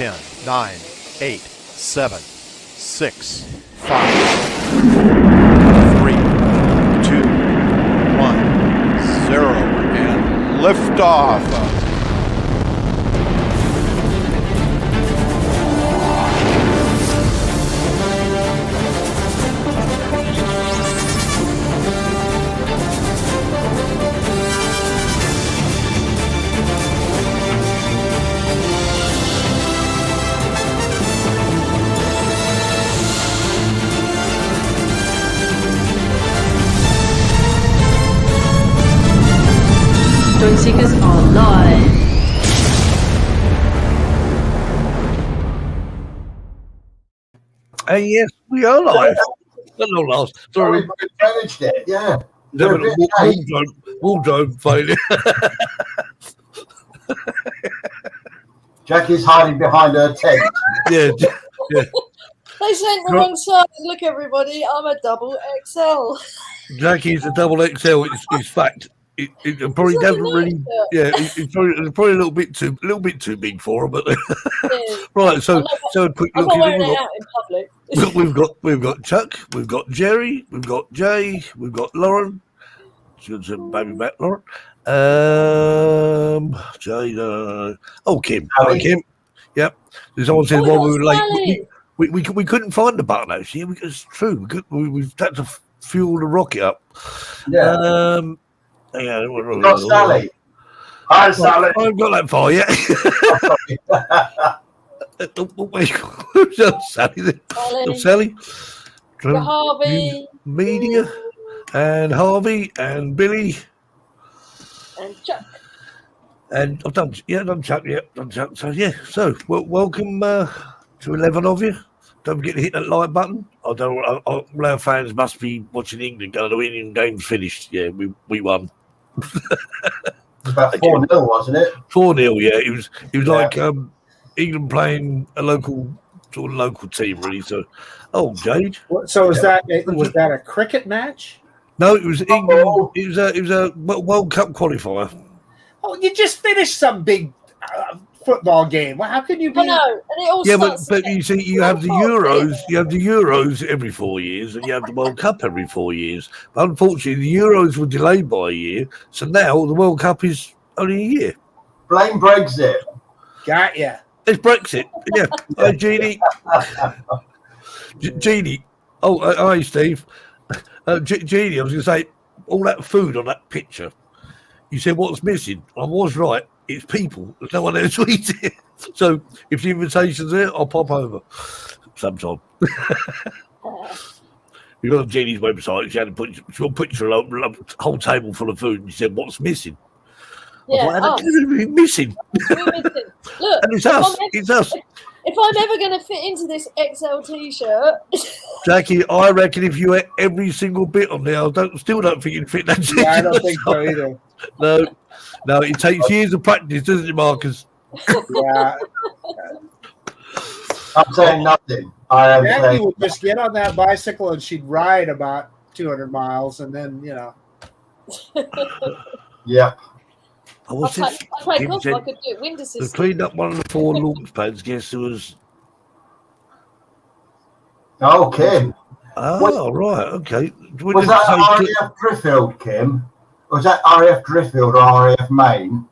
10, 9, 8, 7, 6, 5, 3, 2, 1, 0, and liftoff. Joy Seekers are live. And yes, we are live. No last. Sorry. We managed it, yeah. Wardrobe failure. Jackie's hiding behind her tent. Yeah. They sent the wrong size. Look, everybody, I'm a double XL. Jackie's a double XL. It's fact. It probably It's like doesn't a really. night Yeah, it's probably a little bit too big for her. But Yeah. right. So a quick I'm look. not wearing it out in public. We've got Chuck. We've got Jerry. We've got Jay. We've got Lauren. She's a baby back, Lauren. Jay. Kim. Hi, Kim. Yep. Someone said while we were late. We couldn't find the button actually. It's true. We've had to fuel the rocket up. Yeah. Got Sally. Hi, Sally. I haven't got that far yet. Sally. Harvey. Media. And Harvey and Billy. And Chuck. And I've done Chuck. So welcome to 11 of you. Don't forget to hit that like button. All our fans must be watching England go. The England game's finished. Yeah, we won. About 4-0, wasn't it? 4-0. Yeah, it was like England playing a local team, really. So, Jade. So was that a cricket match? No, it was England. It was a World Cup qualifier. Oh, you just finished some big football game. Well, how can you be? I know, and it all but you see, you have the Euros. You have the Euros every 4 years, and you have the World Cup every 4 years. But unfortunately, the Euros were delayed by a year, so now the World Cup is only a year. Blame Brexit. Got ya. It's Brexit. Yeah. Hi, Jeannie. Jeannie. Hi, Steve. Jeannie, I was going to say, all that food on that picture. You said what's missing. I was right. It's people. There's no one there to eat it. So if the invitation's there, I'll pop over sometime. You got on Jeannie's website. She had to put a whole table full of food. And she said, "What's missing?" Yeah. Missing. Look, And it's us. If I'm ever going to fit into this XL T-shirt, Jackie, I reckon if you ate every single bit on there, still don't think you'd fit that T-shirt. Yeah, I don't think so either. No, it takes years of practice, doesn't it, Marcus? Yeah. I'm saying nothing. I am Jackie saying would just get on that bicycle and she'd ride about 200 miles, and then yeah. I play golf. I could do wind They assist. cleaned up one of the 4 launch pads. Guess who was? Okay. Right. Okay. Was that RAF Driffield, Kim? Was that RAF Driffield or RAF Maine?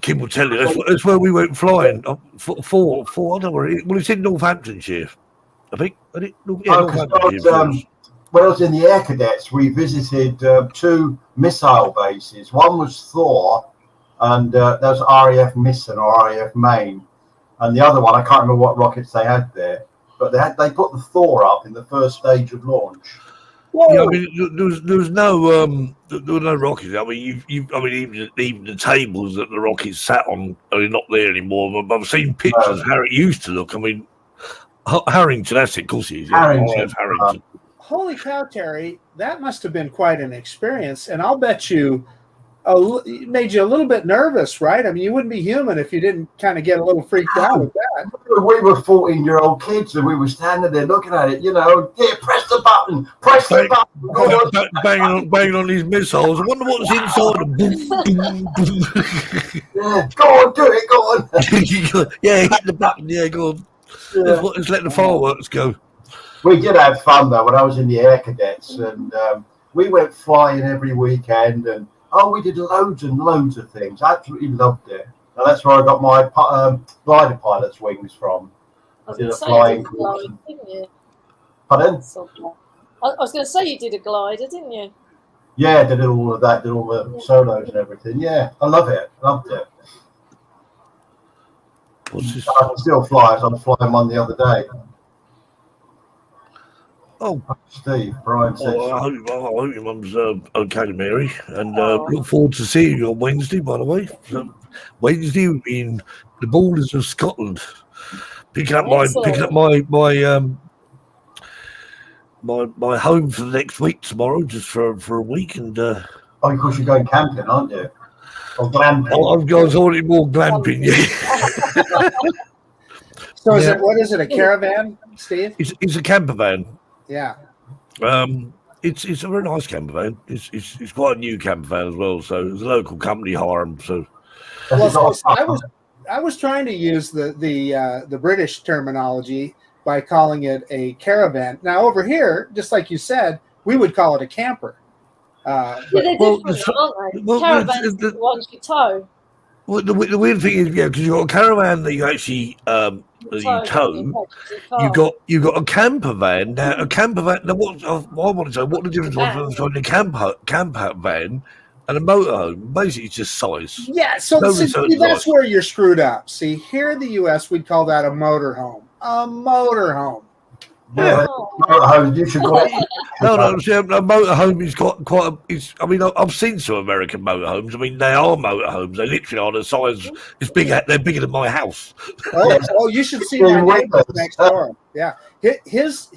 Kim will tell you. That's where we went flying. Four. I don't know where it is. Well, it's in Northamptonshire, I think. Northamptonshire. When I was in the Air Cadets, we visited 2 missile bases. One was Thor, and that was RAF Missen or RAF Maine. And the other one, I can't remember what rockets they had there, but they put the Thor up in the first stage of launch. Yeah, I mean, there was no rockets. I mean, even the tables that the rockets sat on are not there anymore. But I've seen pictures how it used to look. I mean, Harrington, that's it, of course it is. Holy cow, Terry, that must have been quite an experience. And I'll bet you it made you a little bit nervous, right? I mean, you wouldn't be human if you didn't kind of get a little freaked out with that. We were 14-year-old kids and we were standing there looking at it, yeah, press the button, press the button. Go on. Banging on these missiles. I wonder what's inside them. Yeah, go on, do it, go on. Yeah, hit the button. Yeah, go on. Let's let the fireworks go. We did have fun though when I was in the Air Cadets, and we went flying every weekend, and we did loads and loads of things. I absolutely loved it. And that's where I got my glider pilot's wings from. I did a flying course. Didn't you? Pardon? I was going to say you did a glider, didn't you? Yeah, did all of that, did all the solos and everything. Yeah, I love it. Loved it. What's this? I can still fly, as I was flying one the other day. Oh, Steve, Brian says. I hope your mum's okay, Mary, and look forward to seeing you on Wednesday. By the way, Wednesday we'll be in the borders of Scotland, picking up my my home for the next week tomorrow, just for a week, and of course you're going camping, aren't you? Or glamping? I've got already more glamping. Yeah. So what is it, a caravan, Steve? It's a camper van. Yeah. It's a very nice camper van. It's quite a new camper van as well. So it's a local company hire 'em. So Well, I was trying to use the British terminology by calling it a caravan. Now over here, just like you said, we would call it a camper. Yeah, they're different, aren't they? Caravans are the ones you tow. Well, the weird thing is, because you've got a caravan that you actually you tow. You got a camper van. Now, a camper van. Now, I want to say what the difference was between a camper van and a motorhome. Basically, it's just size. Yeah, so that's where you're screwed up. See, here in the U.S., we'd call that a motorhome. A motorhome. Yeah, motorhome. You should go. No. See, a motorhome is quite. I mean, I've seen some American motorhomes. I mean, they are motorhomes. They literally are the size. It's big. They're bigger than my house. Oh, you should see my neighbor next door. Yeah, his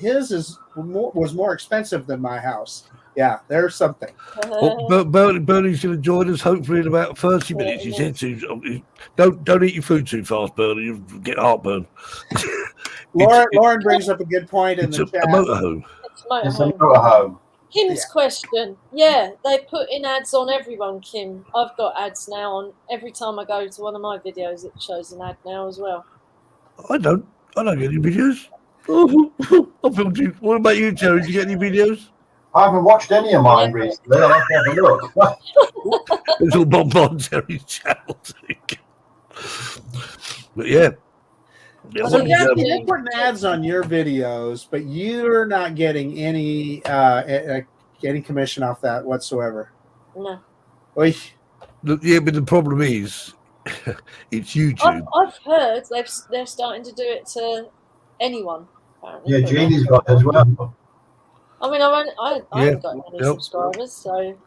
was more expensive than my house. Yeah, there's something. Well, Bernie's going to join us hopefully in about 30 minutes. He said to don't eat your food too fast, Bernie. You'll get heartburn. Lauren brings up a good point in the chat. A motorhome. It's a motorhome. Kim's question. Yeah, they put in ads on everyone, Kim. I've got ads now on every time I go to one of my videos. It shows an ad now as well. I don't get any videos. What about you, Terry? Did you get any videos? I haven't watched any of mine recently. I'll have to have a look. It's all Bon Terry's channel. But yeah. So you're putting ads on your videos, but you're not getting any commission off that whatsoever. No. Oy. Yeah, but the problem is, it's YouTube. I've heard they're starting to do it to anyone. Apparently. Yeah, Jeannie's got it as well. I mean, I haven't got any subscribers, so.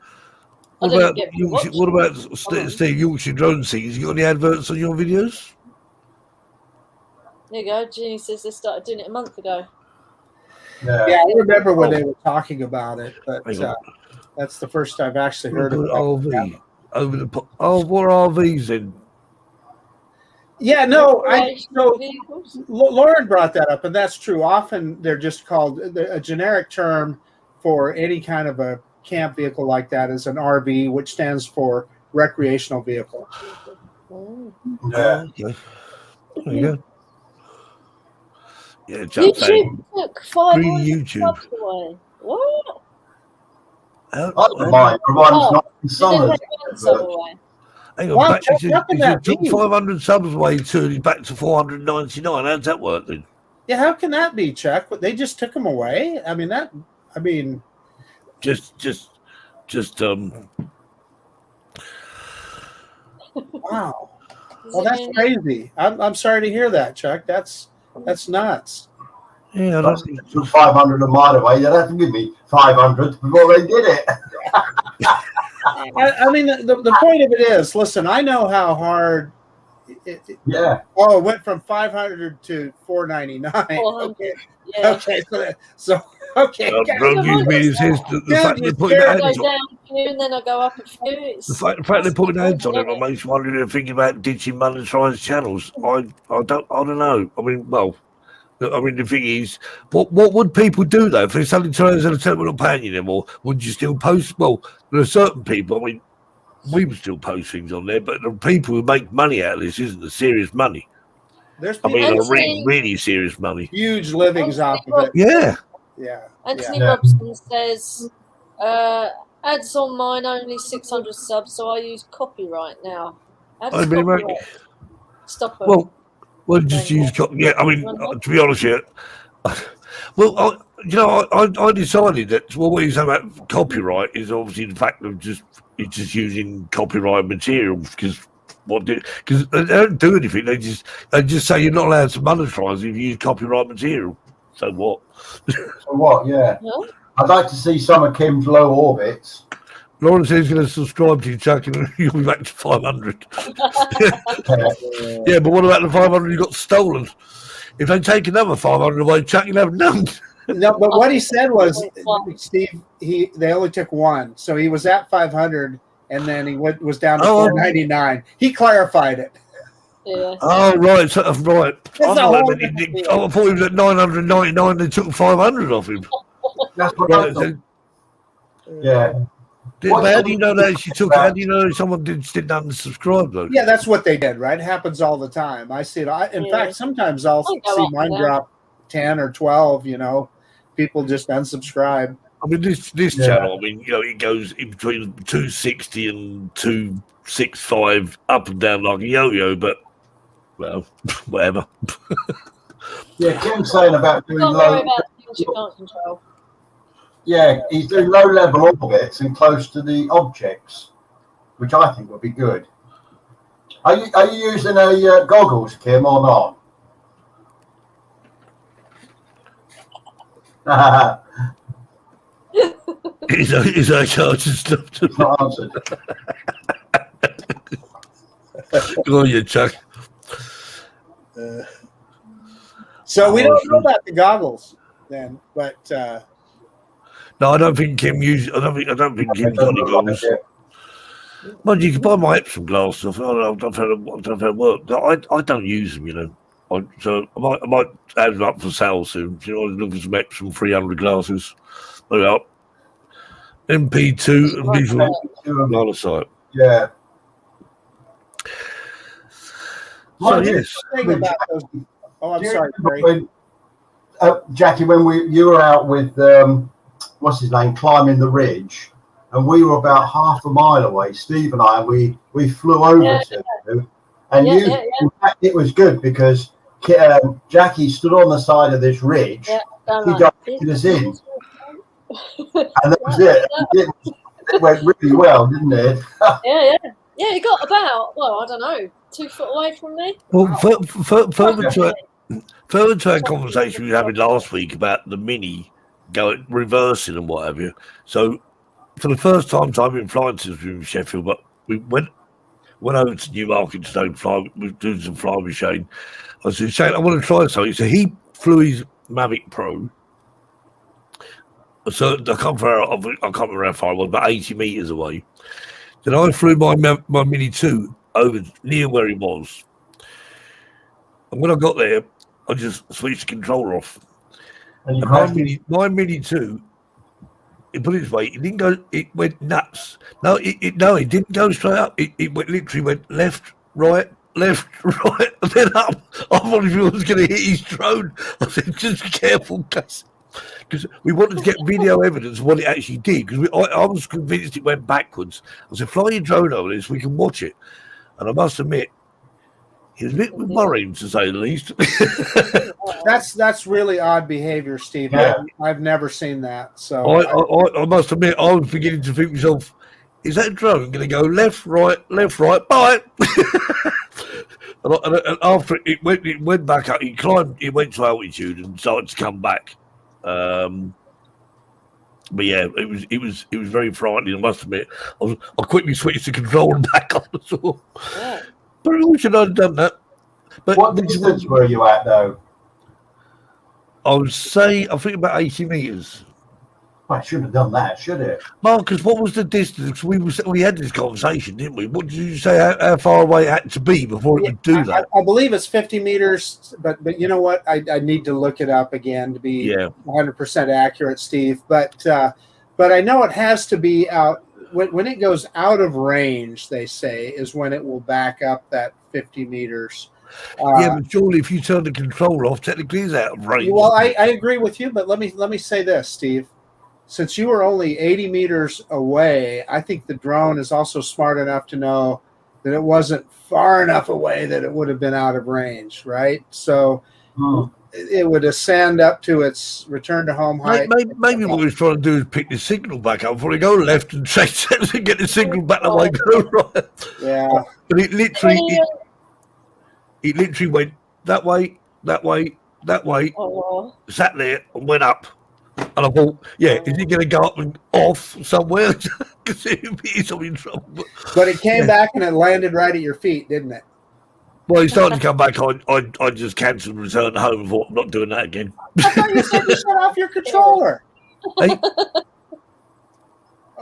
What about Steve Yorkshire Drone Seekers? You got any adverts on your videos? There you go. Jeannie says they started doing it a month ago. Yeah, I remember when they were talking about it, but that's the first I've actually heard of it. RV. What are RVs then? Yeah, no, Lauren brought that up, and that's true. Often they're just called a generic term for any kind of a camp vehicle like that is an RV, which stands for recreational vehicle. Yeah. Okay. There you go. Yeah, YouTube took 500 YouTube. subs away. What? I don't mind, provided it's not in summers. Hang on, he took 500 subs away to he's back to 499. How's that work then? Yeah, how can that be, Chuck? They just took them away. Just wow. Well, that's crazy. I'm sorry to hear that, Chuck. That's nuts. Yeah, I took 500 a mile away. They'd have to give me 500 before they did it. I mean, the point of it is, listen, I know how hard. It went from 500 to 499. Okay. Yeah. Okay. So Okay. Drone news media says that the fact they're putting I go ads on, down a few and then I go up a few. It's, the fact they're putting ads on it, it makes me wonder if they're thinking about ditching monetized channels. I don't know. I mean, well, the thing is, what would people do though if they suddenly turns out we're not paying you anymore? Would you still post? Well, there are certain people. I mean, we would still post things on there, but the people who make money out of this isn't the serious money. There's I mean, people And really, really serious money. huge livings off of it. Yeah. Yeah. Anthony Yeah. Robson says, ads on mine only 600 subs, so I use copyright now. How does I mean, copyright right. stop it? Well, just use. Yeah, I mean, to be honest here, well, I decided that what you say about copyright is obviously the fact of just using copyright material because because they don't do anything. They just say you're not allowed to monetize if you use copyright material. So what? So what? Yeah. No? I'd like to see some of Kim's low orbits. Lawrence is going to subscribe to you, Chuck, and you'll be back to 500. Yeah, but what about the 500 you got stolen? If they take another 500 away, Chuck, you'll have none. No, but what he said was, Steve, they only took one, so he was at 500, and then he was down to 499. He clarified it. Yeah. Oh, right, right. I a whole thought he was at 999. They took 500 off him. That's what I Right, thought. so, Yeah. how do you know that she took? How do you know someone didn't unsubscribe though? Yeah, that's what they did, right? It happens all the time. I see it. In fact, sometimes I'll I'll go see up mine and down. drop 10 or 12, people just unsubscribe. I mean, this Yeah. channel. I mean, it goes in between 260 and 265, up and down like a yo-yo. But well, whatever. Yeah, Kim's saying about doing Don't worry low. about things you can't control. Yeah, he's doing low level orbits and close to the objects, which I think would be good. Are you using a goggles, Kim, or not? Is our charge and stuff to Not answered. go on, you Chuck. So we don't know about the goggles then, but No, I don't think Kim used. I don't think Kim's got any goggles. Well, you can buy my Epsom glasses. I've had a work. I don't use them, so I might have them up for sale soon. I was looking for some Epsom 300 glasses. There we are. MP2 and visual line of sight. Yeah. So yes, thing about those. Oh, I'm Do you sorry, remember Barry. when, Jackie, when you were out with what's his name, climbing the ridge, and we were about half a mile away, Steve and I, and we flew over to you, and in fact, it was good because Jackie stood on the side of this ridge. Yeah, He directed us in, and that was it. It went really well, didn't it? Yeah. He got about, I don't know, 2 foot away from me. well, further to our conversation we were having last week about the Mini going reversing and what have you. So, for the first time I've been flying since we were in Sheffield, but we went over to Newmarket to we doing some flying with Shane. I said, Shane, I want to try something. So he flew his Mavic Pro. So I can't remember how far it was, about 80 meters away. Then I flew my Mini 2 over near where he was. And when I got there, I just switched the controller off. And you And crashed. my Mini 2, it put its weight, it didn't go, it went nuts. No, it didn't go straight up. It literally went left, right, and then up. I wondered if he was going to hit his drone. I said, just be careful, because we wanted to get video evidence of what it actually did, because I was convinced it went backwards. I said, fly your drone over this, we can watch it. And I must admit, it was a bit worrying, to say the least. That's really odd behavior, Steve. Yeah. I've never seen that. So I must admit, I was beginning to think to myself, is that drone going to go left, right, bye? and after it went back up, it went to altitude and started to come back. But yeah, it was very frightening. I must admit, I quickly switched the controller back on as well. Yeah. But I wish I'd done that. But What distance were you at, though? I would say, I think about 80 meters. I shouldn't have done that, should it? Marcus, what was the distance? We had this conversation, didn't we? What did you say? How far away it had to be before it would do that? I believe it's 50 meters, but you know what? I need to look it up again to be 100% accurate, Steve. But I know it has to be out when it goes out of range. They say is when it will back up that 50 meters. But surely if you turn the control off, technically it's out of range. Well, I agree with you, but let me say this, Steve. Since you were only 80 meters away, I think the drone is also smart enough to know that it wasn't far enough away that it would have been out of range, right? So it would ascend up to its return to home height. Maybe what he's trying to do is pick the signal back up before he go left and change settings and get the signal back the way go right. Yeah. But it literally went that way, sat there and went up. And I thought, is he going to go up and off somewhere? Because it would be some trouble. But it came back and it landed right at your feet, didn't it? Well, he started to come back. I just cancelled and returned home and thought, I'm not doing that again. I thought you said you shut off your controller. Hey?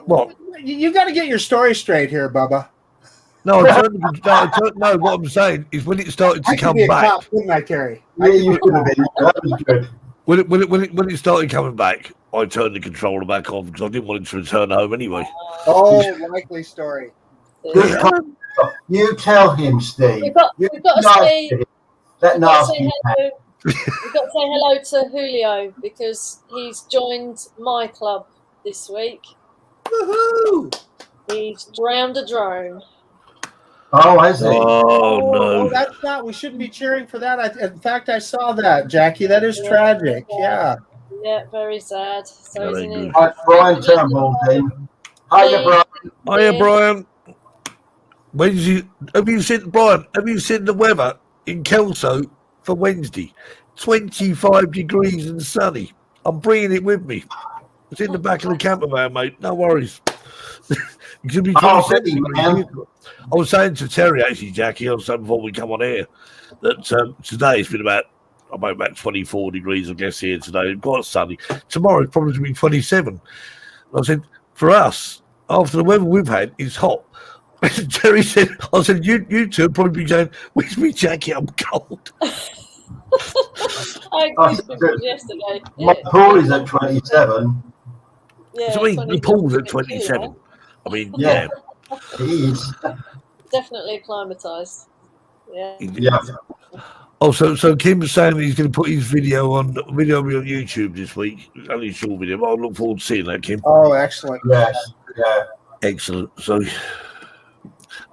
What? You got to get your story straight here, Bubba. No, what I'm saying is when it started to come back. Cop, didn't I, Terry? Yeah, you could have been. That was good. When it started coming back, I turned the controller back on because I didn't want it to return home anyway. Oh, likely story. You tell him, Steve. We've got to say nasty. We've got to say hello to Julio because he's joined my club this week. Woohoo! He's drowned a drone. Oh, has he? Oh, no. That's not. We shouldn't be cheering for that. In fact, I saw that, Jackie. That is tragic. Yeah. Yeah, very sad. So he's in Right, Brian Turnbull then. Hiya, Brian. Hiya, Brian. Have you seen the weather in Kelso for Wednesday? 25 degrees and sunny. I'm bringing it with me. It's in the back of the camper van, mate. No worries. It could be 27 degrees. I was saying to Terry, actually, Jackie, I was saying before we come on air, that today it's been about 24 degrees, I guess, here today. Quite sunny. Tomorrow it's probably going to be 27. I said, for us, after the weather we've had, it's hot. Terry said, I said, you two would probably be saying, where's me, Jackie? I'm cold. I agreed with you yesterday. My pool is at 27. Yeah, So the pool's at 27. I mean, yeah. It is. Definitely acclimatized. Yeah. Yeah. Oh, so Kim's saying he's going to put his video on YouTube this week. Only a short video, but I look forward to seeing that, Kim. Oh, excellent. Yes. Yeah. Excellent. So,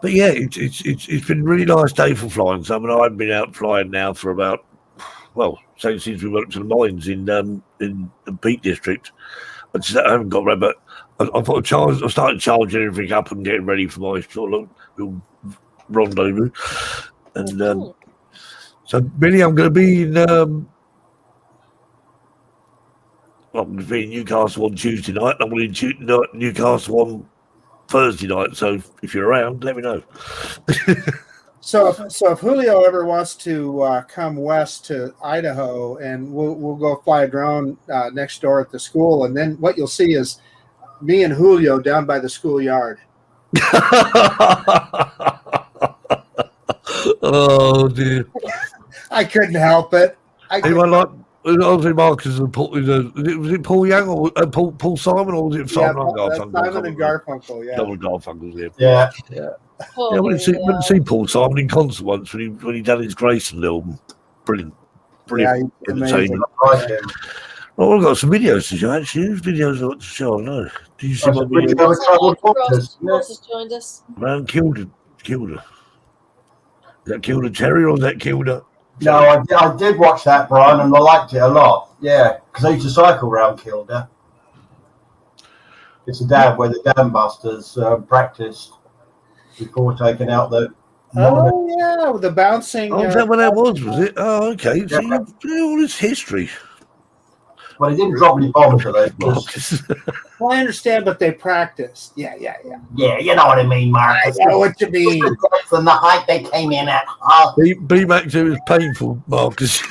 but yeah, it's been a really nice day for flying. So I mean, I've been out flying now for about since we went up to the mines in the Peak District. I haven't got around, but I thought I started charging everything up and getting ready for my sort of little rendezvous. And so really, I'm going to be in. I'm going to be in Newcastle on Tuesday night. I'm going to be in Newcastle on Thursday night. So if you're around, let me know. So if Julio ever wants to come west to Idaho, and we'll go fly a drone next door at the school, and then what you'll see is me and Julio down by the schoolyard. Oh dear! I couldn't help it. Anyone like? Obviously, Marcus and Paul. Was it Paul Young or Paul Simon, or was it Simon and Garfunkel? Simon and Garfunkel, yeah. Double Garfunkel, Yeah. I went to see Paul Simon in concert once when he done his Grayson album. Brilliant. Yeah, entertaining. Like him. Well, I've got some videos to show. Actually, whose videos I want to show? I know. Did you see my video? Ross has joined us. Around Kilda. Is that Kilda Terry or is that Kilda? No, I did watch that, Brian, and I liked it a lot. Yeah, because I used to cycle around Kilda. It's a dam where the dam busters practiced before taking out the. Oh yeah, with the bouncing. Oh, is that what that was it? Oh, okay. So you all this history. Well, he didn't drop any bombs at it. Well, I understand, but they practiced. Yeah. Yeah, you know what I mean, Mark. I know what you mean. From the height they came in at. B-Max, it was painful, Marcus.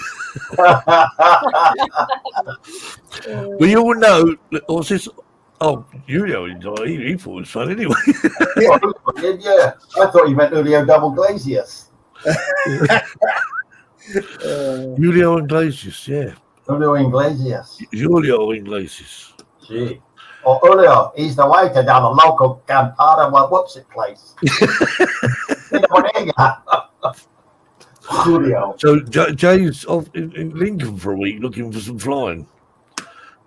We all know. What's this? Oh, Julio, he thought it was fun anyway. Yeah, I thought you meant Julio Double Glacius. Julio Iglesias, yeah. Julio Iglesias. Julio Iglesias. Gee. Or Julio, he's the waiter down the local Campana, what's it place? Julio. So Jay's off in Lincoln for a week looking for some flying.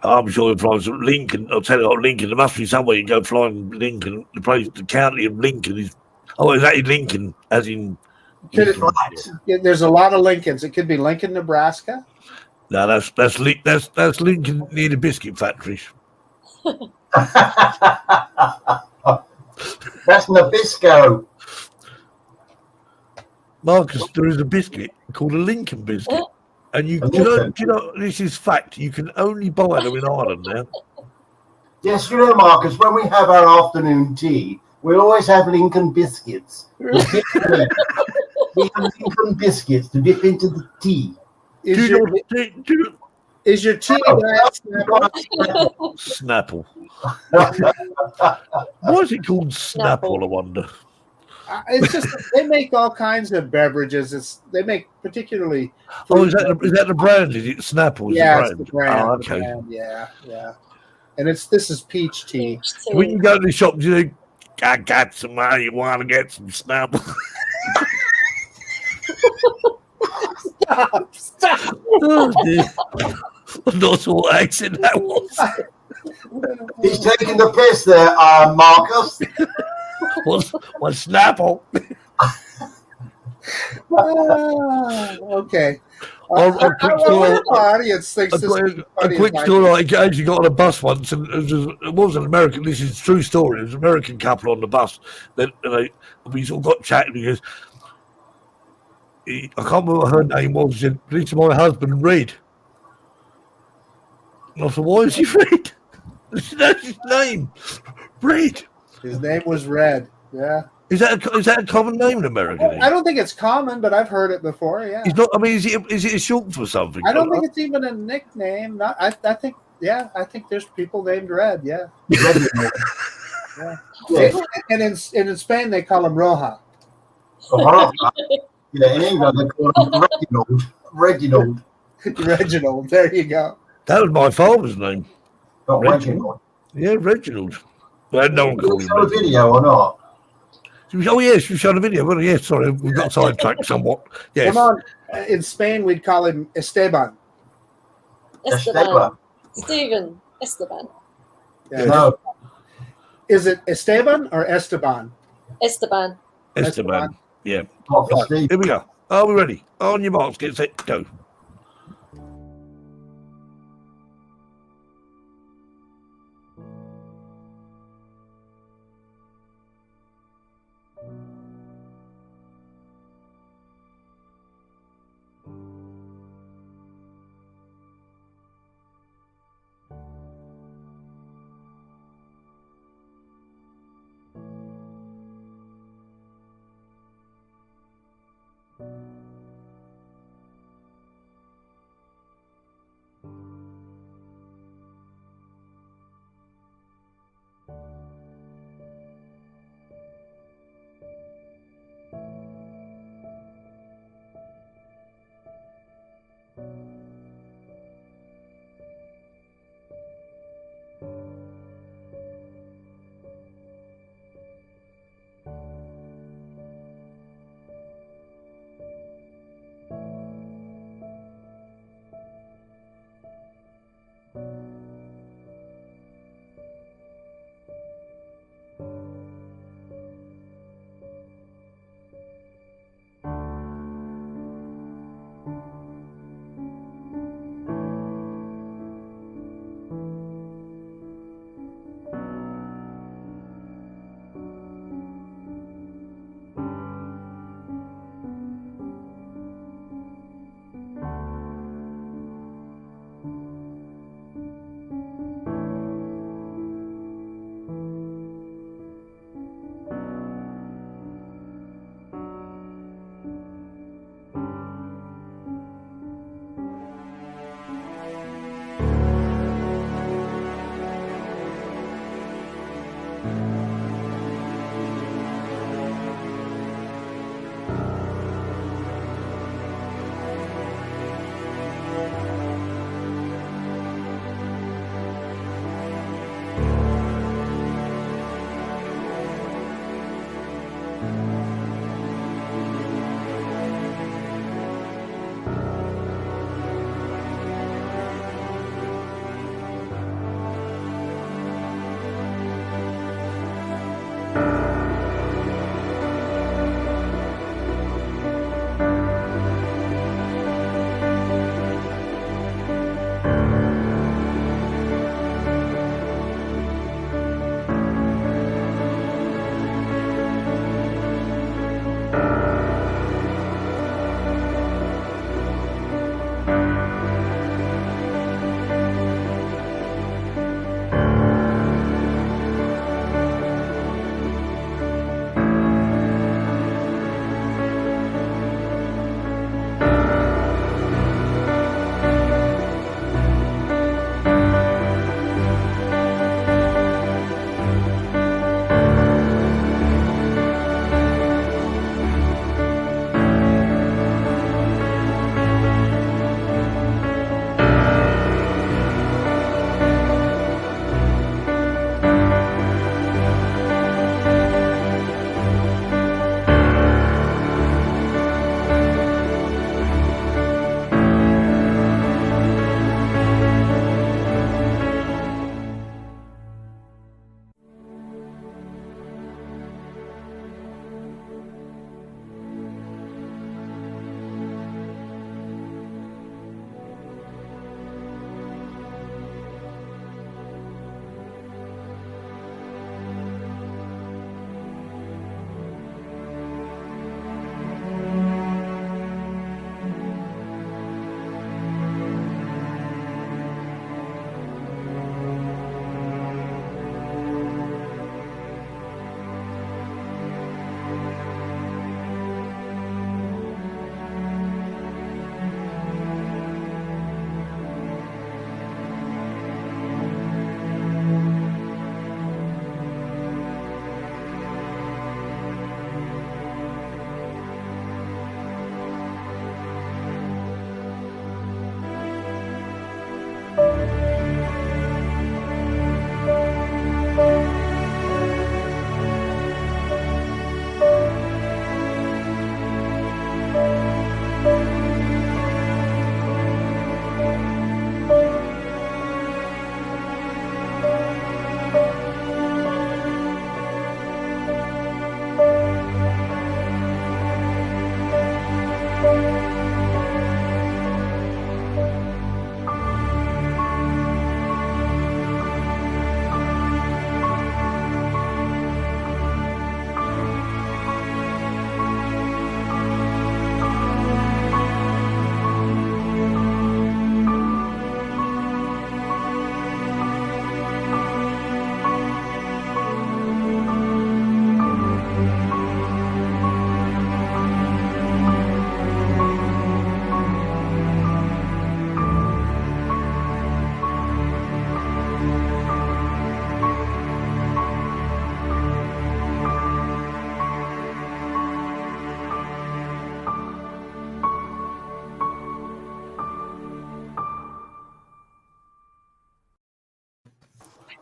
I'm sure he'll fly some Lincoln. I'll tell you what, Lincoln. There must be somewhere you can go flying Lincoln. The place, the county of Lincoln is. Oh, is that in Lincoln? As in. Could it- Lincoln? Yeah, there's a lot of Lincolns. It could be Lincoln, Nebraska. No, that's Lincoln near the biscuit factories. That's Nabisco. Marcus, there is a biscuit called a Lincoln biscuit, and do you know this is fact. You can only buy them in Ireland now. Yes, you know, Marcus, when we have our afternoon tea, we always have Lincoln biscuits. We have Lincoln biscuits to dip into the tea. Is your tea that Snapple? Why is it called Snapple? I wonder. It's just they make all kinds of beverages. They make particularly. Oh, is that the brand? Is it Snapple? Is Yeah, the it's the brand. Oh, the okay. brand, yeah. And this is peach tea. When you go to the shop, do you think, I got some money, you want to get some Snapple? Stop. Oh, dear. I'm not sure what accent that was. He's taking the piss there, Marcus. What's Snapple? Okay. A Our audience thinks this is quick funny. story. I actually got on a bus once, and it was an American. This is a true story. It was an American couple on the bus. Then we sort of got chatting because I can't remember what her name was. She said, "This is my husband, Red." And I said, "Why is he Red?" That's his name, Red. His name was Red. Yeah. Is that a common name in America? I don't think it's common, but I've heard it before. Yeah. It's not. I mean, is it a short for something? I don't think it's even a nickname. I think there's people named Red. Yeah. Yeah. And in Spain they call him Roja. Yeah, in England they call him Reginald. Reginald. There you go. That was my father's name. Not Reginald. Reginald. Yeah, Reginald. Well, no one Did called you him show a Reginald. video or not? Oh, yes, you showed a video. Well, yes, sorry, we got sidetracked somewhat. Yes. Come on. In Spain we'd call him Esteban. Esteban. Stephen Esteban. Yeah. No. Is it Esteban or Esteban? Esteban. Esteban. Yeah. Not for Steve. Here we go. Are we ready? On your marks, get set, go.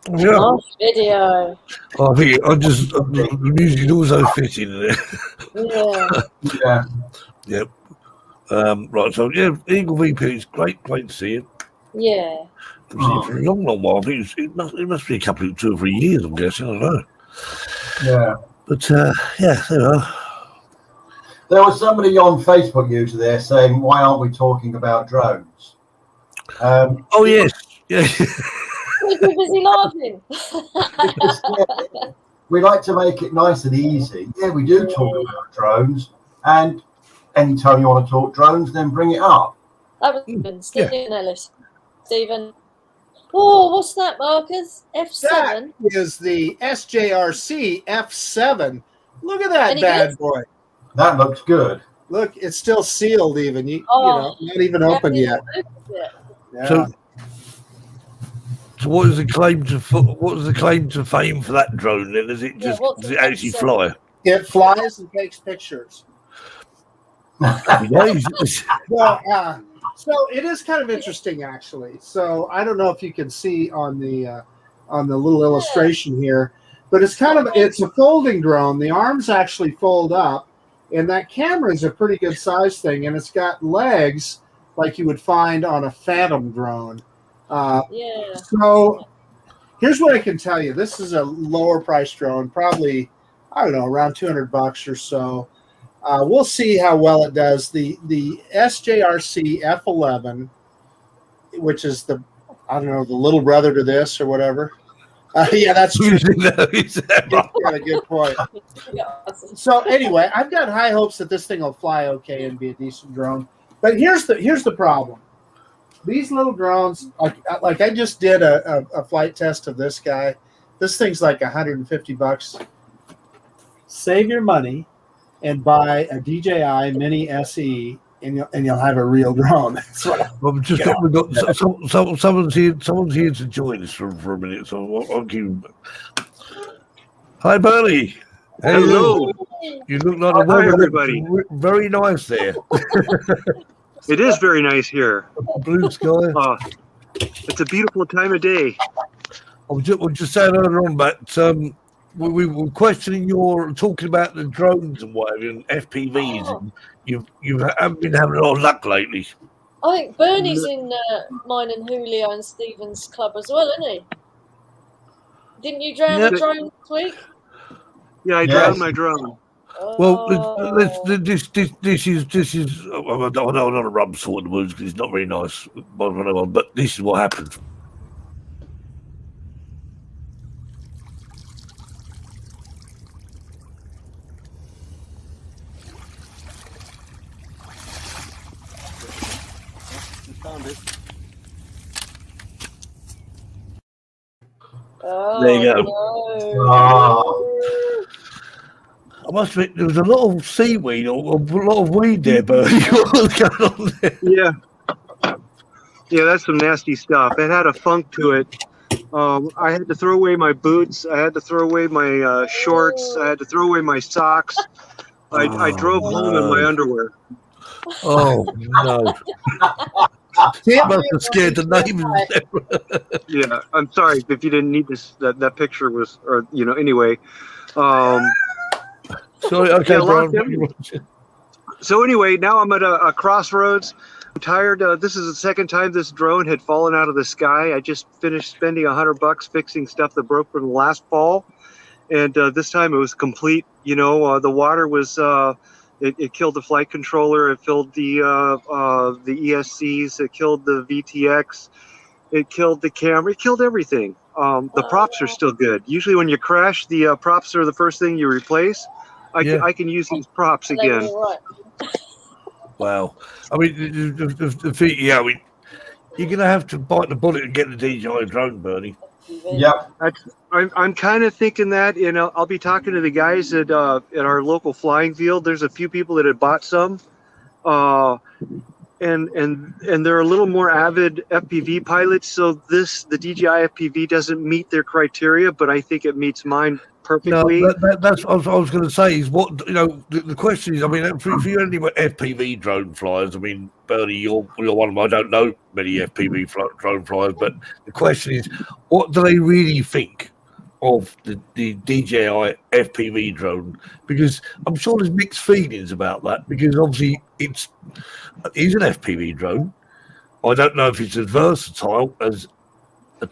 Yeah, Off video. I think the music also fits in there. Yeah. Yeah. Yep. Right, so yeah, Eagle VP is great to see it. Yeah. I've seen it for a long, long while. I think it must be a couple of 2 or 3 years, I'm guessing. I don't know. Yeah. But yeah, there you are. There was somebody on Facebook user there saying, "Why aren't we talking about drones?" Oh yes, yeah. We're too busy laughing. We like to make it nice and easy. Yeah, we do talk about drones, and anytime you want to talk drones, then bring it up. That was good. Stephen Ellis. Stephen. Oh, what's that, Marcus? F7? That is the SJRC F7. Look at that Any bad good? boy. That looks good. Look, it's still sealed even. You Oh. know, not even open yet. Yeah. So what is the claim to fame for that drone? Then does it Yeah, just what's does the it actually F7? fly? It flies and takes pictures. Happy days. Well, so it is kind of interesting, actually. So I don't know if you can see on the little illustration here, but it's a folding drone. The arms actually fold up, and that camera is a pretty good size thing, and it's got legs like you would find on a Phantom drone. Yeah. So here's what I can tell you. This is a lower price drone, probably, I don't know, around $200 or so. We'll see how well it does. The SJRC F11, which is the little brother to this or whatever. Yeah, that's true. Got a good point. So anyway, I've got high hopes that this thing will fly okay and be a decent drone. But here's the problem. These little drones, like I just did a flight test of this guy. This thing's like $150. Save your money and buy a DJI Mini SE, and you'll have a real drone. That's what I've just got, we've got someone's here to join us for a minute, so I'll give. Hi, Bernie. Hello. You look like Hi, the weather everybody. looks very nice there. It is very nice here. Blue sky. It's a beautiful time of day. I was just saying earlier on, but we were questioning talking about the drones and whatever and FPVs, and you haven't been having a lot of luck lately. I think Bernie's in mine and Julio and Stephen's club as well, isn't he? Didn't you drown a drone this week? Yeah, I drowned my drone. Well, this is I don't want to rub salt in the wounds because it's not very nice, but this is what happened. Oh, There you go. No. I must admit, there was a lot of seaweed or a lot of weed there, Bernie. What's going on there? Yeah, that's some nasty stuff. It had a funk to it. I had to throw away my boots. I had to throw away my shorts. I had to throw away my socks. I drove home in my underwear. Oh no! It must have scared the neighbors. Yeah, I'm sorry if you didn't need this. That picture was, or anyway. Sorry, okay, Yeah, Brian. So anyway, now I'm at a crossroads. I'm tired. This is the second time this drone had fallen out of the sky. I just finished spending $100 fixing stuff that broke from last fall, and this time it was complete. The water was. It killed the flight controller. It killed the ESCs. It killed the VTX. It killed the camera. It killed everything. The props are still good. Usually when you crash, the props are the first thing you replace. I can use these props again. Wow. I mean, the thing, you're going to have to bite the bullet and get the DJI drone, Bernie. Yep. I'm kind of thinking that, I'll be talking to the guys at our local flying field. There's a few people that had bought some, and they're a little more avid FPV pilots. So the DJI FPV doesn't meet their criteria, but I think it meets mine perfectly. That's what I was going to say. Is what the question is. I mean, for you any FPV drone flyers, I mean, Bernie, you're one of them. I don't know many FPV drone flyers, but the question is, what do they really think of the DJI FPV drone? Because I'm sure there's mixed feelings about that. Because obviously it is an FPV drone. I don't know if it's as versatile as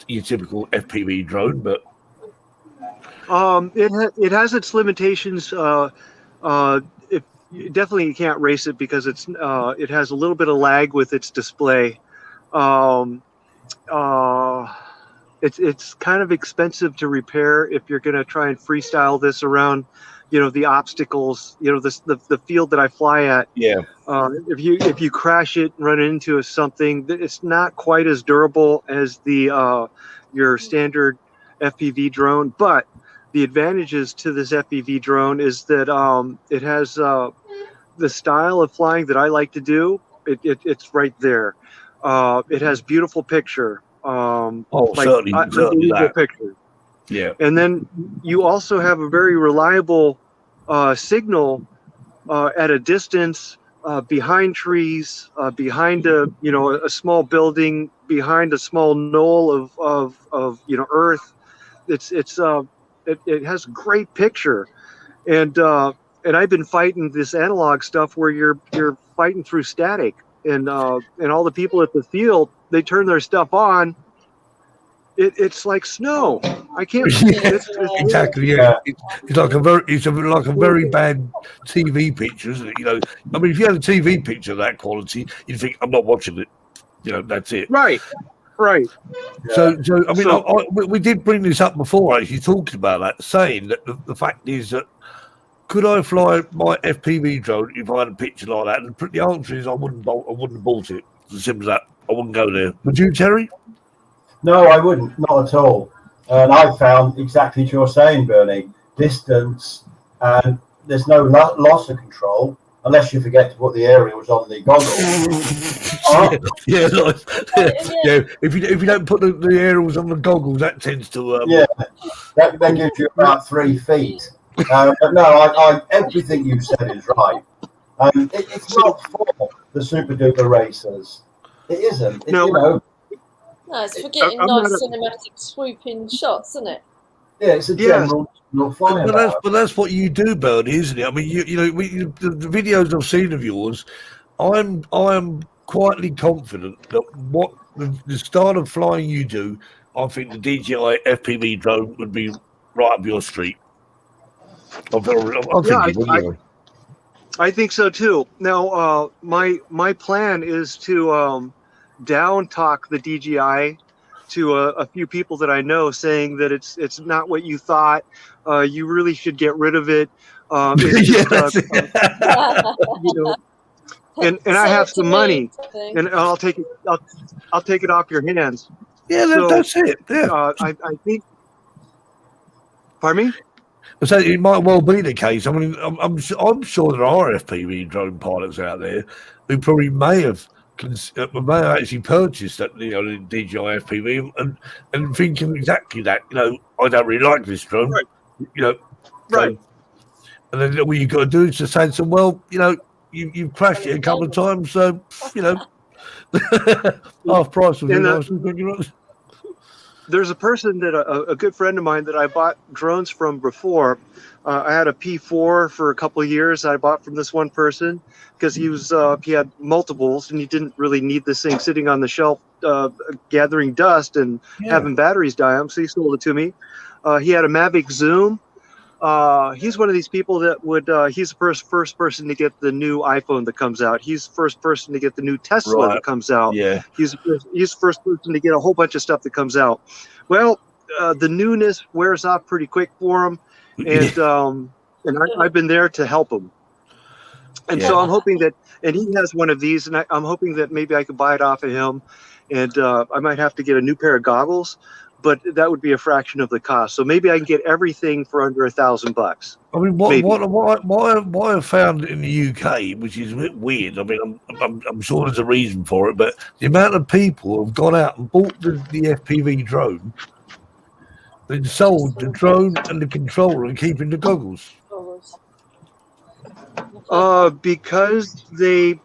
your typical FPV drone, but it has its limitations. Definitely you can't race it because it has a little bit of lag with its display. It's kind of expensive to repair if you're going to try and freestyle this around, the obstacles, the field that I fly at. yeah. If you crash it and run into something, it's not quite as durable as your standard FPV drone. But the advantages to this FPV drone is that it has the style of flying that I like to do. It's right there. It has beautiful picture. Certainly that. Picture. Yeah. And then you also have a very reliable signal at a distance, behind trees, behind a small building, behind a small knoll of earth. It has great picture, and I've been fighting this analog stuff where you're fighting through static, and all the people at the field, they turn their stuff on. It's like snow. I can't. Exactly. Yeah. It's like a very bad TV picture, isn't it? I mean, if you had a TV picture of that quality, you'd think, I'm not watching it. That's it. Right. So I mean, we did bring this up before. Actually, talking about that, saying that the fact is that could I fly my FPV drone if I had a picture like that? And the answer is I wouldn't have bought it. It's as simple as that. I wouldn't go there. Would you, Terry? No, I wouldn't, not at all. And I found exactly what you're saying, Bernie. Distance, and there's no loss of control unless you forget to put the aerials on the goggles. Yeah. If you don't put the aerials on the goggles, that tends to that gives you about 3 feet. But no, everything you said is right. It's not for the super duper racers. It isn't. No, it's for getting nice cinematic swooping shots, isn't it? Yeah, it's a general flying. But that's what you do, Bernie, isn't it? I mean, the videos I've seen of yours, I'm quietly confident that what the style of flying you do, I think the DJI FPV drone would be right up your street. I think so too. Now, my plan is to down talk the DJI to a few people that I know, saying that it's not what you thought. You really should get rid of it. And I have some money, and I'll take it. I'll take it off your hands. Yeah, that's it. Yeah, I think. Pardon me? So it might well be the case. I mean, I'm sure there are FPV drone pilots out there who probably may have actually purchased that, the DJI FPV and thinking exactly that. I don't really like this drone. Right. Right. And then what you've got to do is to say to them, well, you've crashed it a couple of times, so half price will be nice. There's a person that a good friend of mine that I bought drones from before. I had a P4 for a couple of years. I bought from this one person because he had multiples and he didn't really need this thing sitting on the shelf gathering dust and having batteries die on. So he sold it to me. He had a Mavic Zoom. He's one of these people that he's the first person to get the new iPhone that comes out. He's the first person to get the new Tesla that comes out. Yeah. He's the first person to get a whole bunch of stuff that comes out. Well, the newness wears off pretty quick for him. And I've been there to help him. And so I'm hoping that, and he has one of these, and I'm hoping that maybe I could buy it off of him. And I might have to get a new pair of goggles, but that would be a fraction of the cost. So maybe I can get everything for under $1,000. I mean, what I've found in the UK, which is a bit weird. I mean, I'm sure there's a reason for it, but the amount of people who have gone out and bought the FPV drone They sold the drone and the controller and keeping the goggles. Because they,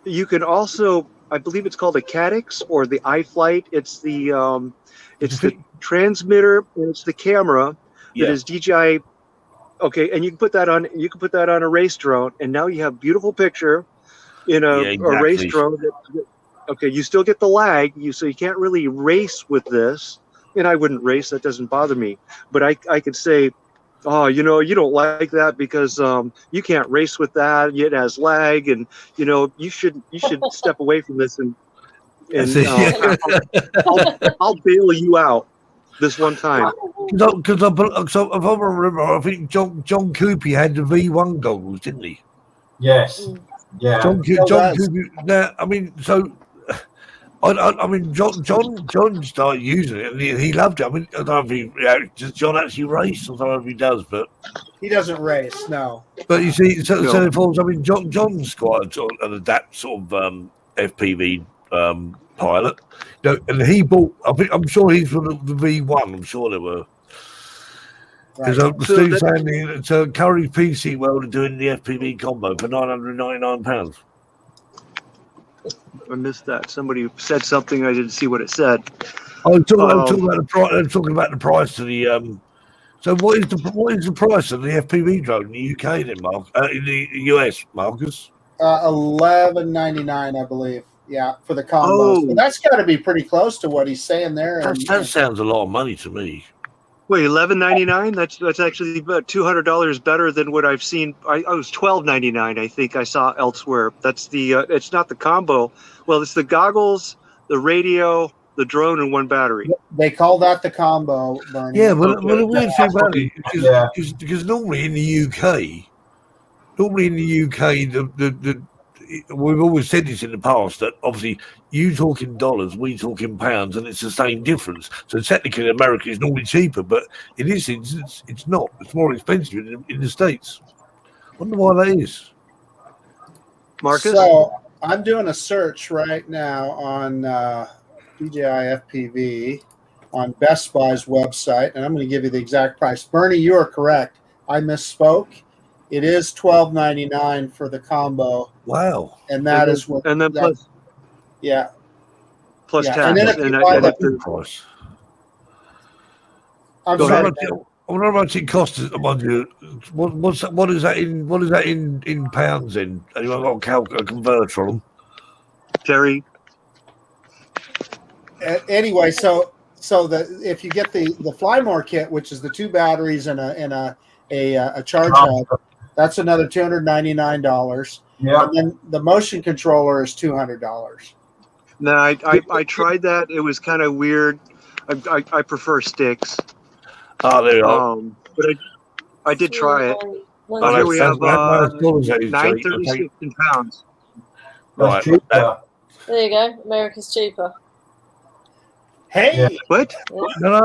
you can also, I believe it's called a Cadix or the iFlight. It's the transmitter and it's the camera that is DJI. Okay, and you can put that on. You can put that on a race drone, and now you have beautiful picture in a race drone. Okay, you still get the lag, so you can't really race with this. And I wouldn't race; that doesn't bother me. But I could say, oh, you don't like that because you can't race with that. It has lag, and you should step away from this and I'll bail you out this one time. Because if I remember, I think John Coopy had the V1 goggles, didn't he? Yes. Yeah. John Coopy. Now, I mean, so I mean, John started using it and he loved it. I mean, I don't know if does John actually race? I don't know if he does, but he doesn't race. No. But you see, so I mean, John's quite an adapt sort of FPV pilot, and he bought. I'm sure he's from the V1. I'm sure there were. Because Steve saying that Curry PC World are doing the FPV combo for £999. I missed that. Somebody said something. I didn't see what it said. I'm talking about the price of the. So what is the price of the FPV drone in the UK then, Mark? In the US, Marcus? $11.99, I believe. Yeah, for the combo. So that's got to be pretty close to what he's saying there. That sounds a lot of money to me. Wait, $11.99? That's actually about $200 better than what I've seen. I was $12.99. I think I saw elsewhere. That's the. It's not the combo. Well, it's the goggles, the radio, the drone, and one battery. They call that the combo, Bernie. Yeah, well, the weird thing about it, because normally in the UK, the we've always said this in the past that obviously you talk in dollars, we talk in pounds, and it's the same difference. So technically, America is normally cheaper, but in this instance, it's not. It's more expensive in the States. I wonder why that is. Marcus? So I'm doing a search right now on DJI FPV on Best Buy's website, and I'm going to give you the exact price. Bernie, you are correct. I misspoke. It is $12.99 for the combo. Wow! And that is what. And then plus tax. And then if you buy the price. I'm sorry. I wonder how much it costs. What is that in pounds? In anyone got a converter on them? Terry. Anyway, so if you get the Flymore kit, which is the 2 batteries and a charge hub, that's another $299. Yeah. And then the motion controller is $200. No, I tried that. It was kind of weird. I prefer sticks. Oh, there you are. But I did try it. Here we have 936 in pounds. That's cheaper. There you go. America's cheaper. Hey, what? No.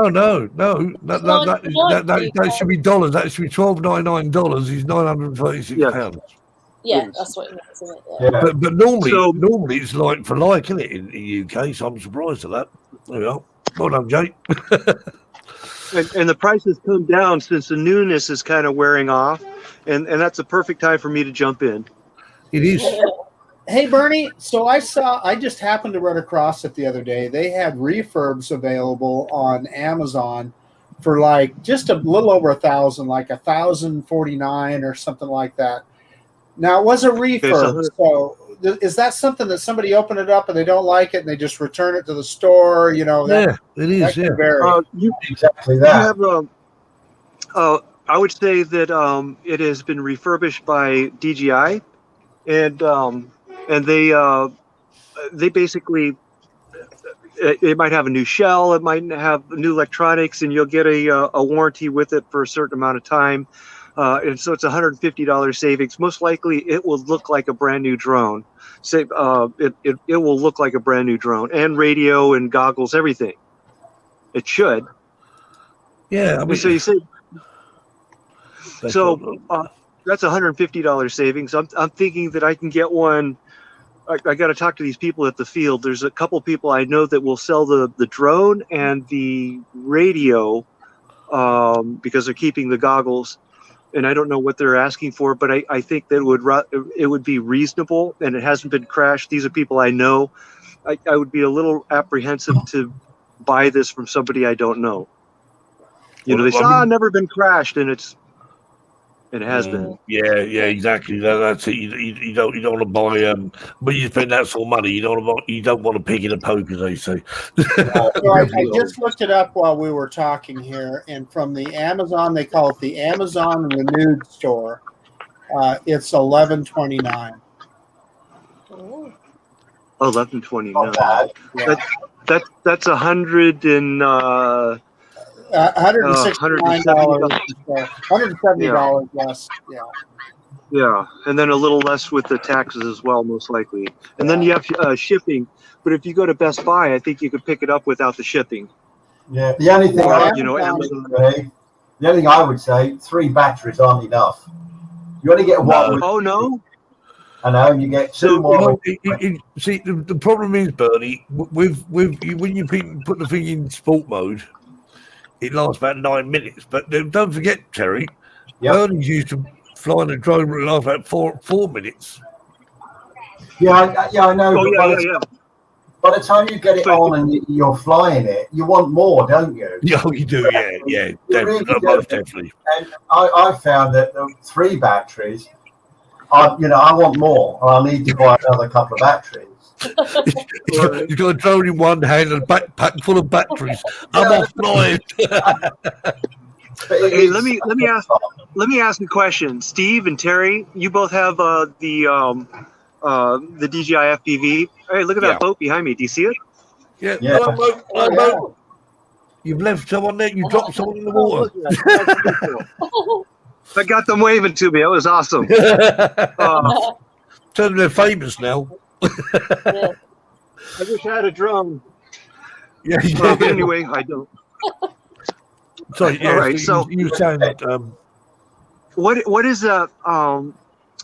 That should be dollars. That should be $12.99. Is £936. Yeah, that's what it means, isn't it? Yeah. But normally it's like for like, isn't it, in the UK? So I'm surprised at that. There we are. Well done, Jake. And the price has come down since the newness is kind of wearing off, and that's a perfect time for me to jump in. It is. Hey, Bernie. So I just happened to run across it the other day. They had refurbs available on Amazon for like just a little over 1,000, like 1,049 or something like that. Now it was a refurb. So is that something that somebody opened it up and they don't like it and they just return it to the store? Yeah, it is. Yeah, exactly that. You have, I would say that it has been refurbished by DJI, and they basically, it might have a new shell, it might have new electronics, and you'll get a warranty with it for a certain amount of time. And so it's $150 savings. Most likely, it will look like a brand new drone. It will look like a brand new drone, and radio and goggles, everything. It should. Yeah. I mean, so you say. So that's $150 savings. I'm thinking that I can get one I got to talk to these people at the field. There's a couple people I know that will sell the drone and the radio because they're keeping the goggles. And I don't know what they're asking for, but I think that it would be reasonable, and it hasn't been crashed. These are people I know. I would be a little apprehensive to buy this from somebody I don't know. You know, they say, never been crashed, and it has been. Yeah, exactly. That's it. You don't want to buy when you spend that sort of money. You don't want to pick in a poke, as they say. So I just looked it up while we were talking here, and from the Amazon, they call it the Amazon Renewed Store. It's $11.29. Oh. $11.29. Not bad. Yeah. That's $169. $170 less. Yeah. Yeah, and then a little less with the taxes as well, most likely. And then you have shipping. But if you go to Best Buy, I think you could pick it up without the shipping. Yeah. The only thing I would say, 3 batteries aren't enough. You only get one. Oh no. I know you get 2 more. See, the problem is, Bernie, with when you put the thing in sport mode, it lasts about 9 minutes. But don't forget, Terry, Bernie's used to flying a drone that lasts about 4 minutes. Yeah, I know. Oh, By the time you get it on and you're flying it, you want more, don't you? Yeah, you do. Yeah, definitely. And I found that the 3 batteries, I want more. I need to buy another couple of batteries. He's got a drone in one hand and a backpack full of batteries. I'm off flying. Hey, let me ask a question. Steve and Terry, you both have the DJI FPV. Hey, look at that boat behind me. Do you see it? Yeah. Yeah. You've left someone there. You dropped someone in the water. I got them waving to me. It was awesome. Tell them they're famous now. Yeah. I wish I had a drone. Yeah. But anyway, I don't. Sorry. Yeah. All right, so you sound. What is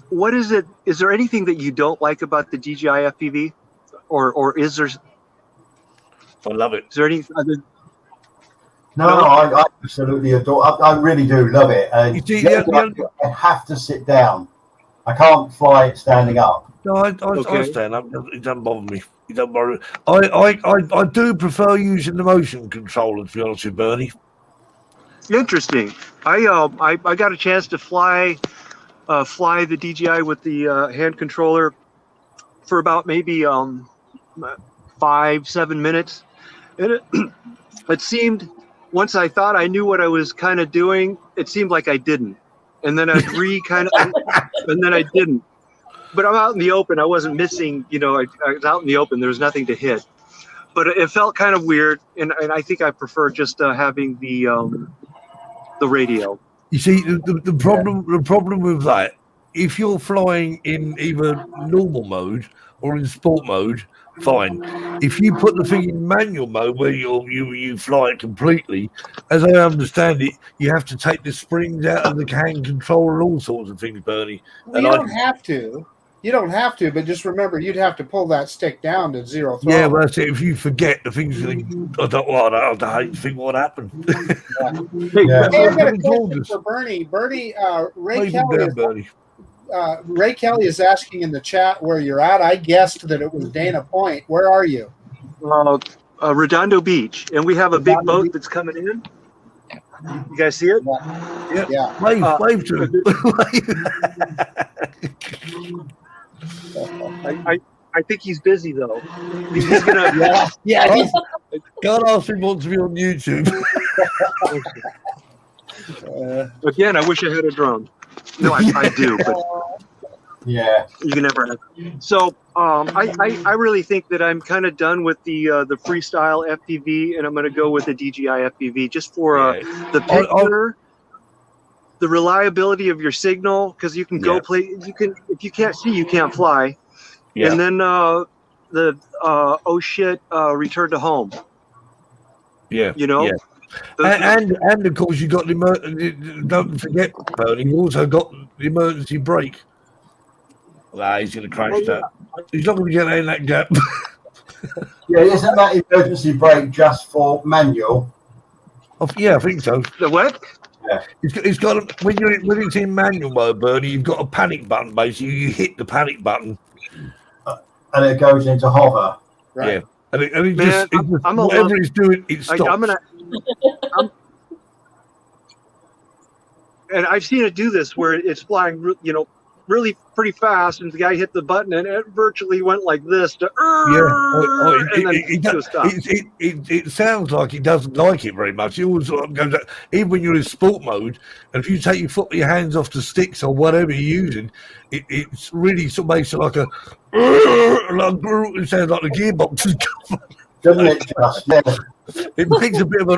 what is it? Is there anything that you don't like about the DJI FPV, or is there? I love it. Is there any other? No, I absolutely adore. I really do love it. You see, I have to sit down. I can't fly it standing up. No, I stand up. It doesn't bother me. It doesn't bother me. I do prefer using the motion controller, to be honest with Bernie. Interesting. I got a chance to fly the DJI with the hand controller for about maybe 5-7 minutes, and it seemed, once I thought I knew what I was kind of doing, it seemed like I didn't, and then I'd and then I didn't. But I'm out in the open. I wasn't missing. I was out in the open. There was nothing to hit, but it felt kind of weird, and I think I prefer just having the radio. You see, the problem with that, if you're flying in either normal mode or in sport mode, fine. If you put the thing in manual mode where you fly it completely, as I understand it, you have to take the springs out of the hand controller and all sorts of things, Bernie. Well, you don't have to. You don't have to, but just remember, you'd have to pull that stick down to 0 throttle. Yeah, well, that's it. If you forget, the thing's I hate to think what happened. Hey, I've got a question for Bernie. Bernie, Ray Kelly is asking in the chat where you're at. I guessed that it was Dana Point. Where are you? Redondo Beach, and we have a big boat that's coming in. You guys see it? Yeah. Wave to him. I think he's busy though. He's gonna. Yeah. God ask him wants to be on YouTube. Again, I wish I had a drone. No, I do, but Yeah. you can never have. So I really think that I'm kind of done with the freestyle FPV, and I'm going to go with the DJI FPV just for the picture, the reliability of your signal, because you can go play. You can, if you can't see, you can't fly. Yeah. And then return to home. Yeah. Yeah. And of course you got the don't forget, Bernie, you also got the emergency brake. Nah, he's going to crash that. He's not going to get in that gap. Yeah, isn't that emergency brake just for manual? Yeah, I think so. The what? It's got when it's in manual mode, Bernie, you've got a panic button. Basically, you hit the panic button, And it goes into hover. Right. yeah, and it Man, just I'm a whatever little- it's doing, it stops. And I've seen it do this where it's flying, really pretty fast, and the guy hit the button, and it virtually went like this to, and then to stop. It sounds like it doesn't like it very much. It always sort of goes, even when you're in sport mode, and if you take your hands off the sticks or whatever you're using, it's really sort of makes it like it sounds like the gearbox is going. Doesn't it just? Yeah. It makes a bit of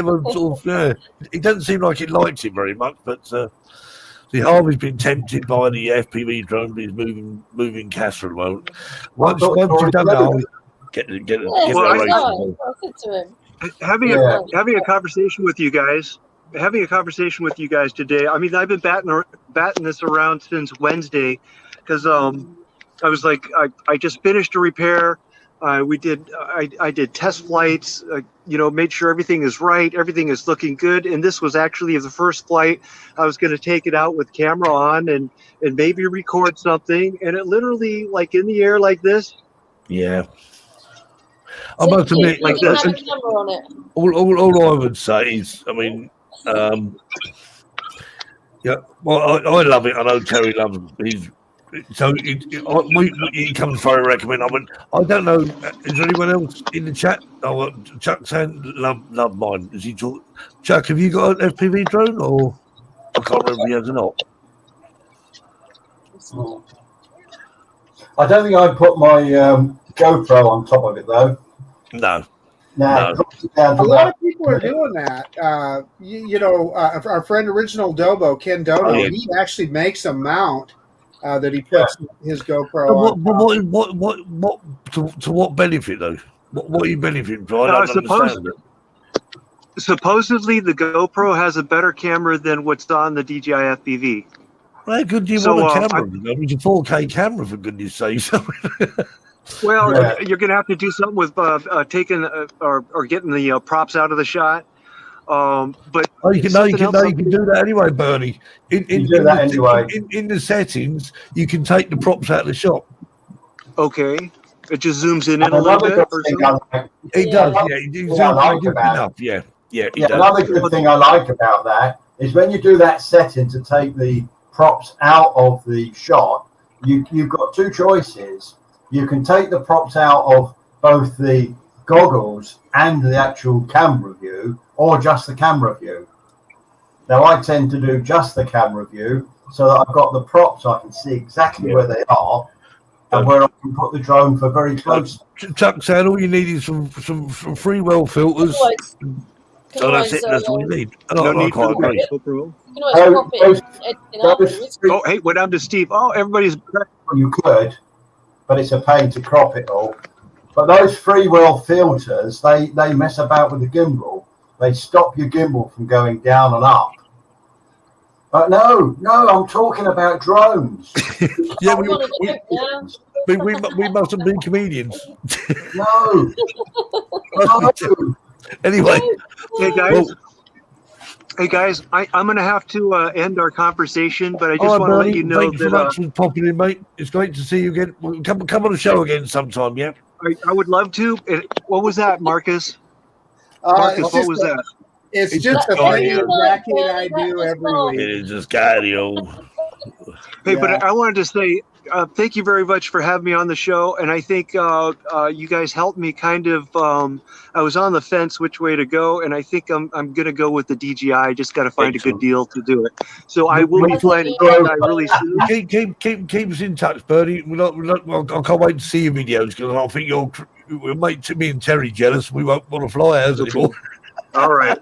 a sort of, yeah. It doesn't seem like it likes it very much, but see, Harvey's been tempted by the FPV drone, but he's moving Castor at the moment. Once you've done that, Harvey, get Yeah, Well, I that know. race. I said to him. Having a conversation with you guys. Having a conversation with you guys today. I mean, I've been batting this around since Wednesday, because I was like, I just finished a repair. I did test flights, made sure everything is right, everything is looking good. And this was actually the first flight. I was going to take it out with camera on and maybe record something. And it literally, like in the air like this. Yeah. I must admit, like You this. had a camera on it. all I would say is, I mean, yeah, well, I love it. I know Terry loves it. He comes for a recommend. I don't know. Is there anyone else in the chat? Oh, Chuck saying love mine. Is he talk? Chuck, have you got an FPV drone, or I can't remember if he has or not. I don't think I'd put my GoPro on top of it though. No. Now, No. it drops it down to A lot that. of people are doing that. Our friend Original Dobo, Ken Dodo, Oh, yeah. he actually makes a mount that he puts his GoPro But on. what to what benefit though? What are you benefiting from? I No, don't understand it. Supposedly, the GoPro has a better camera than what's on the DJI FPV. How good do you So, want a camera? I mean, it's a 4K camera, for goodness sake. Well, Yeah. you're going to have to do something with taking or getting the props out of the shot. But You can something else do that anyway, Bernie. In do that anyway. In the settings, you can take the props out of the shot. okay, it just zooms in And a little another bit. good Or thing something. I like, It Yeah. does, yeah. It Yeah, I like just about it. enough, yeah. Yeah, it yeah, does. another good thing I like about that is when you do that setting to take the props out of the shot, you've got two choices. You can take the props out of both the goggles and the actual camera view, or just the camera view. Now I tend to do just the camera view so that I've got the props, I can see exactly where they are and where I can put the drone for very close. Chuck said all you need is some free well filters. So that's it. That's all you need. And No I need quite for the agree. GoPro. You can always pop it in, editing afterwards. Oh, hey, went down to Steve. Oh, everybody's You could, but it's a pain to crop it all. But those free will filters, they mess about with the gimbal. They stop your gimbal from going down and up. But no, I'm talking about drones. Yeah, I wanna do it now. we mustn't be comedians. No, no. Anyway, Hey guys, I'm going to have to end our conversation, but I just want to let you know thanks so that much for popping in, mate. It's great to see you again. Well, come on the show again sometime, yeah? I would love to. What was that, Marcus? It's Marcus, what just was that? It's It's just a just thing audio. exactly I do every week. It is just cardio. Hey, Yeah. but I wanted to say thank you very much for having me on the show, and I think you guys helped me kind of. I was on the fence which way to go, and I think I'm going to go with the DJI. I just got to find a good deal to do it. So I will be flying in Jedi really soon. Keep us in touch, Bernie. I can't wait to see your videos because I think we'll make me and Terry jealous. We won't want to fly ours anymore. All right.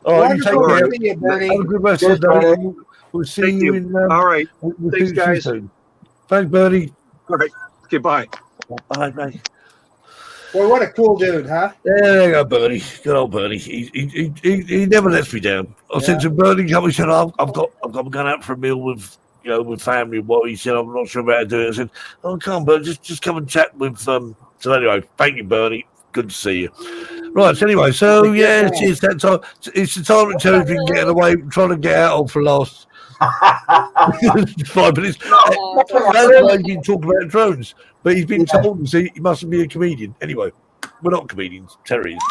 All right, you take Wonderful care. meeting you, Bernie. Have a good rest of the day. We'll see Thank you you. in. All right. We'll Thanks, see you guys. soon. Thanks, Bernie. All right. Okay. Bye. Bye, mate. Boy, what a cool dude, huh? There you go, Bernie. Good old Bernie. He never lets me down. I said to Bernie, he said, I've got going out for a meal with with family. What he said, I'm not sure about doing it. I said, oh, come on, Bernie, just come and chat with. So anyway, thank you, Bernie. Good to see you. Right. So anyway, it's that time. It's the time that Terry's been getting away, trying to get out of for the last 5 minutes. That's why he's been talking about drones, but he's been told he mustn't be a comedian. Anyway, we're not comedians. Terry is.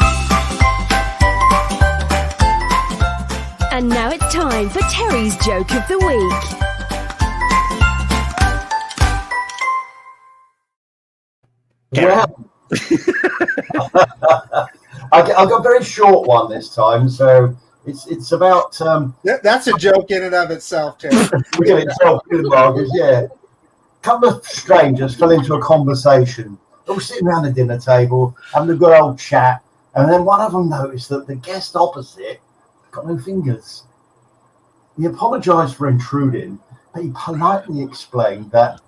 And now it's time for Terry's Joke of the Week. Well, I've got a very short one this time, so it's about. That's a joke in and of itself, Terry. Yeah. A couple of strangers fell into a conversation. They were sitting around the dinner table, having a good old chat, and then one of them noticed that the guest opposite got no fingers. He apologised for intruding, but he politely explained that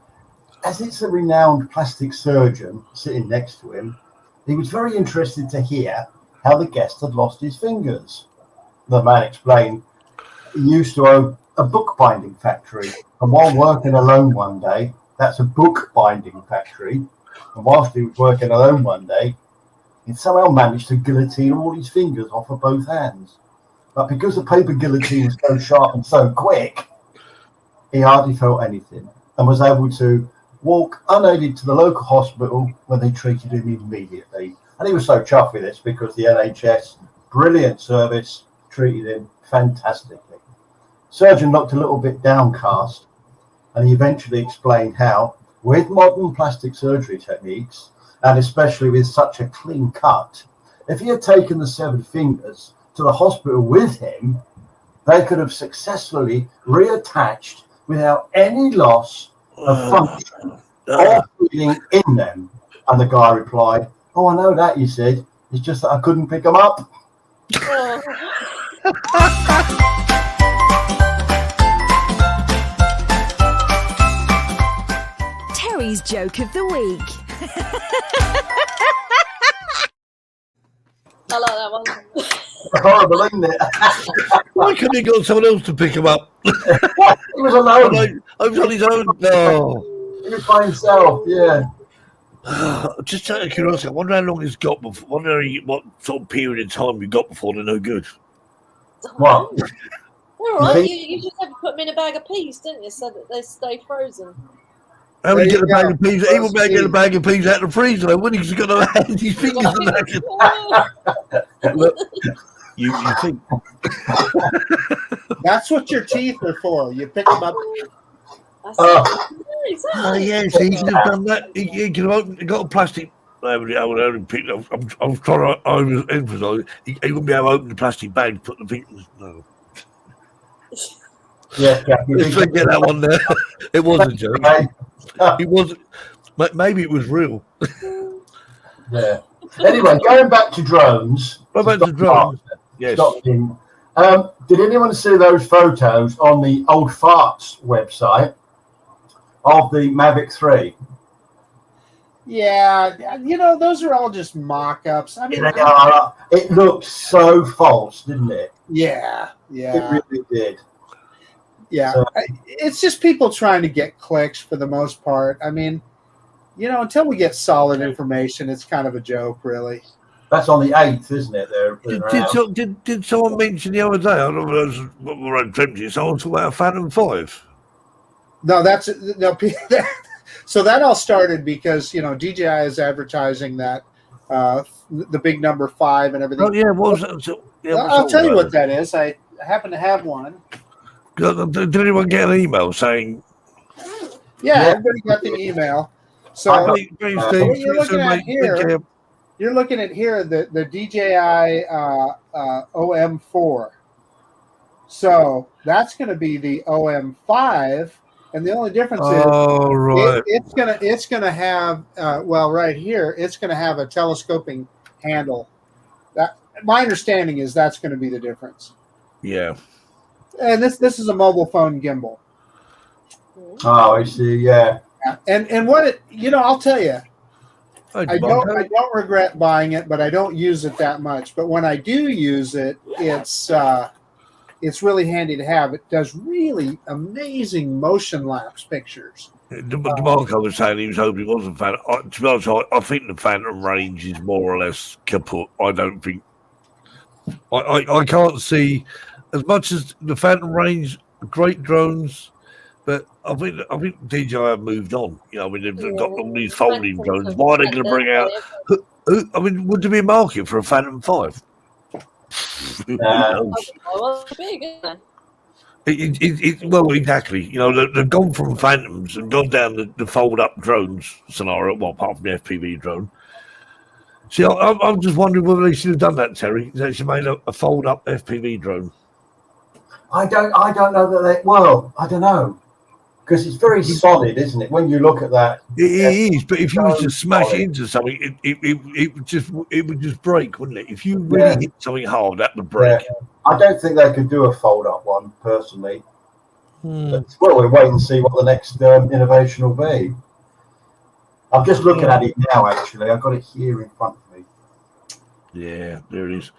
as it's a renowned plastic surgeon sitting next to him, he was very interested to hear how the guest had lost his fingers. The man explained he used to own a bookbinding factory, and while working alone one day, that's a bookbinding factory, and whilst he was working alone one day, he somehow managed to guillotine all his fingers off of both hands. But because the paper guillotine was so sharp and so quick, he hardly felt anything and was able to walk unaided to the local hospital where they treated him immediately. And he was so chuffed with this because the NHS, brilliant service, treated him fantastically. Surgeon looked a little bit downcast, and he eventually explained how, with modern plastic surgery techniques, and especially with such a clean cut, if he had taken the severed fingers to the hospital with him, they could have successfully reattached without any loss of function or feeling in them. And the guy replied, oh, I know that, he said. It's just that I couldn't pick them up. Terry's Joke of the Week. I like that one. Horrible, isn't it? Why couldn't he got someone else to pick him up? He was alone. I was on his own. No. He was by himself, yeah. Just out of curiosity, I wonder how long he's got before. Wonder what sort of period of time you got before they're no good. What? All right, you just had to put them in a bag of peas, didn't you, so that they stay frozen. How would he There get a you bag go. of peas? He wouldn't be able to get a bag of peas out of the freezer, though, wouldn't he? 'Cause he's got no hands, his fingers in there. Look, you think. That's what your teeth are for. You pick them up. That's Oh, yeah, so he could have done that. He could have got a plastic. I would only pick up. I was trying to overemphasize. He wouldn't be able to open the plastic bag, put the fingers. No. Yeah, Let's forget that one there. It was a joke. It wasn't. Maybe it was real. Yeah. Anyway, going back to drones. What about the drones? Yes. Did anyone see those photos on the Old Farts website of the Mavic 3? Yeah, those are all just mock-ups. I mean, It looked so false, didn't it? yeah. It really did. Yeah, So- it's just people trying to get clicks for the most part. I mean, until we get solid information, it's kind of a joke, really. That's on the 8th, isn't it? They're around. Did someone mention the other day? I don't know if it was we're on Tremty, someone talked about a Phantom 5. No, so that all started because DJI is advertising that the big number 5 and everything. Oh, yeah, what was that? I'll tell you what that is. I happen to have one. Did anyone get an email saying? Yeah, everybody got the email. So what you're looking at here, the DJI OM4. So that's going to be the OM5, and the only difference is it's gonna have right here it's going to have a telescoping handle. That my understanding is that's going to be the difference. Yeah. And this is a mobile phone gimbal. Oh, I see. Yeah. And what I'll tell you, I don't regret buying it, but I don't use it that much. But when I do use it, it's it's really handy to have. It does really amazing motion lapse pictures. DeMarco was saying he was hoping it wasn't Phantom. To be honest, I think the Phantom range is more or less kaput. I don't think. I can't see as much as the Phantom range. Great drones, but I think DJI have moved on. You know, I mean they've got all these folding drones. Why are they going to bring out? I mean, would there be a market for a Phantom 5? Who knows? Well, it's big, isn't it? Well, exactly. You know, they've gone from Phantoms and gone down the fold-up drones scenario. Well, apart from the FPV drone. See, I'm just wondering whether they should have done that, Terry. They should have made a fold-up FPV drone. I don't know that they. Well, I don't know, because it's very solid, isn't it? When you look at that, it is. But if you was to smash it into something, it would just break, wouldn't it? If you really hit something hard, that would break. Yeah. I don't think they could do a fold-up one personally. But, well, we'll wait and see what the next innovation will be. I'm just looking at it now. Actually, I've got it here in front of me. Yeah, there it is.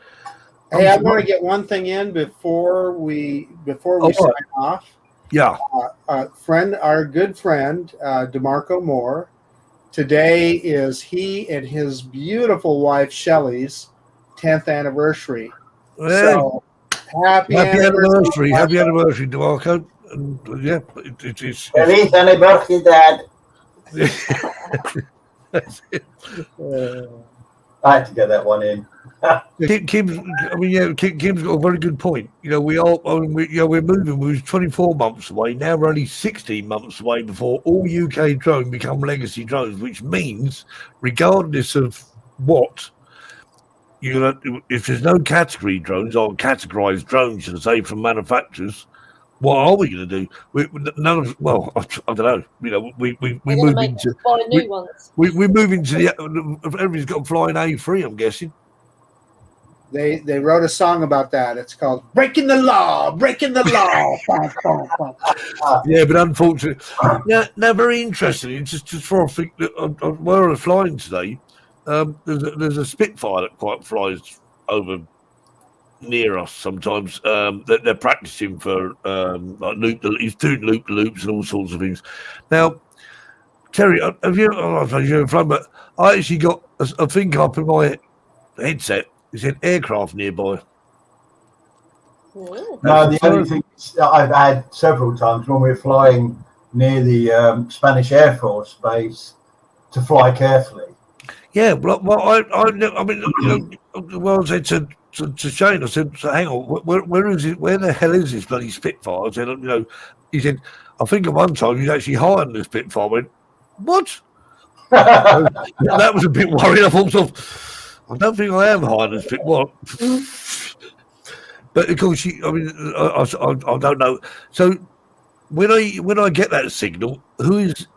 Hey, I want to get one thing in before we sign off. Yeah. Our good friend, DeMarco Moore. Today is he and his beautiful wife Shelley's 10th anniversary. So happy anniversary! Happy anniversary, DeMarco. And yeah, it's Feliz anniversary, Dad. I had to get that one in. Kim's got a very good point. You know, we're moving. We was 24 months away. Now we're only 16 months away before all UK drones become legacy drones, which means, regardless of what, you know, if there's no category drones or categorized drones, should I say, from manufacturers, what are we going to do? Well, I don't know. You know, we move into buy new ones. We move into everybody's got flying A3. I'm guessing. They wrote a song about that. It's called "Breaking the Law." Breaking the law. Yeah, but unfortunately, no, very interesting. It's just for a thing that where I was flying today. There's a Spitfire that quite flies over near us sometimes. They're practicing for like he's doing loop loops and all sorts of things. Now, Terry, have you? I don't know if you've flown, but I actually got a thing up in my headset. It said aircraft nearby. Ooh. No, the only thing I've had several times when we're flying near the Spanish Air Force base to fly carefully. Yeah, well, I mean, you know, well, I said to Shane, I said, so hang on, where is it? Where the hell is this bloody Spitfire? I said, you know, he said, I think at one time he's actually higher than the Spitfire. I went, what? That was a bit worried. I thought, I don't think I am higher than Spitfire. But of course, I mean, I don't know. So when I get that signal, who is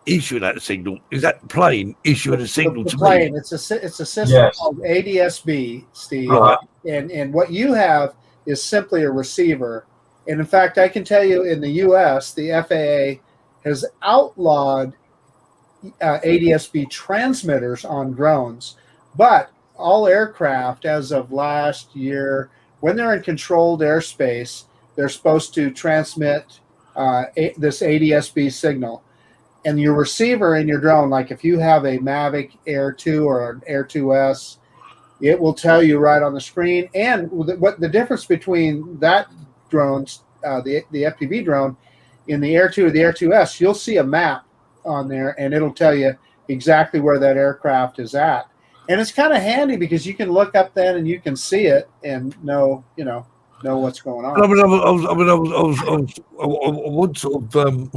issuing that signal? Is that plane issuing a signal to plane. me? It's a system called ADSB, Steve. Right. And what you have is simply a receiver. And in fact, I can tell you in the U.S., the FAA has outlawed ADSB transmitters on drones, but all aircraft, as of last year, when they're in controlled airspace, they're supposed to transmit this ADSB signal. And your receiver in your drone, like if you have a Mavic Air 2 or an Air 2S, it will tell you right on the screen. And what the difference between that drones, the FPV drone, in the Air 2 or the Air 2S, you'll see a map on there, and it'll tell you exactly where that aircraft is at. And it's kind of handy because you can look up then and you can see it and know what's going on. I would sort of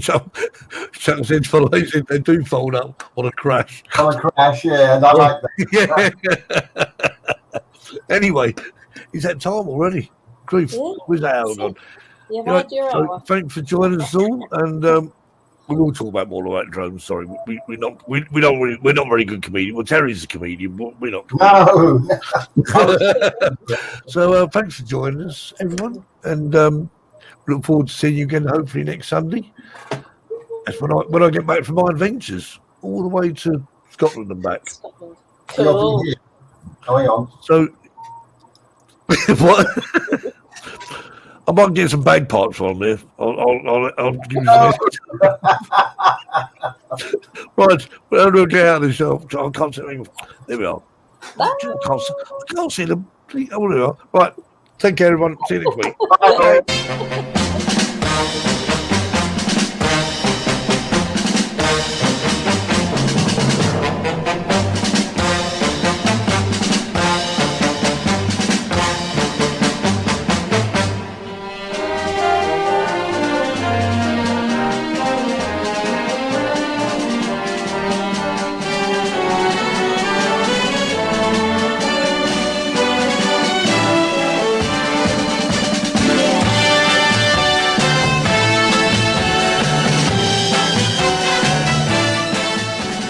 Chuck said for lazy, they do fold up on a crash. On a crash, yeah, and I like that. Yeah. Anyway, is that time already? Grief, where's that hour gone? You've had your hour. Thanks for joining us all, and we will talk about more about drones. Sorry, we're not very good comedian. Well, Terry's a comedian, but we're not. No. So thanks for joining us, everyone, and look forward to seeing you again. Hopefully next Sunday. That's when I get back from my adventures, all the way to Scotland and back. Cool. Going on. So What? I might get some bagpipes on there. I'll give you some. Right, we'll get out of this. I can't see them. There we are. I can't see them. Oh, there we are. Right, take care, everyone. See you next week. Bye.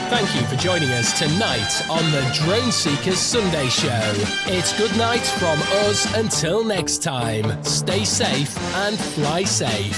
Thank you for joining us tonight on the Drone Seekers Sunday Show. It's good night from us until next time. Stay safe and fly safe.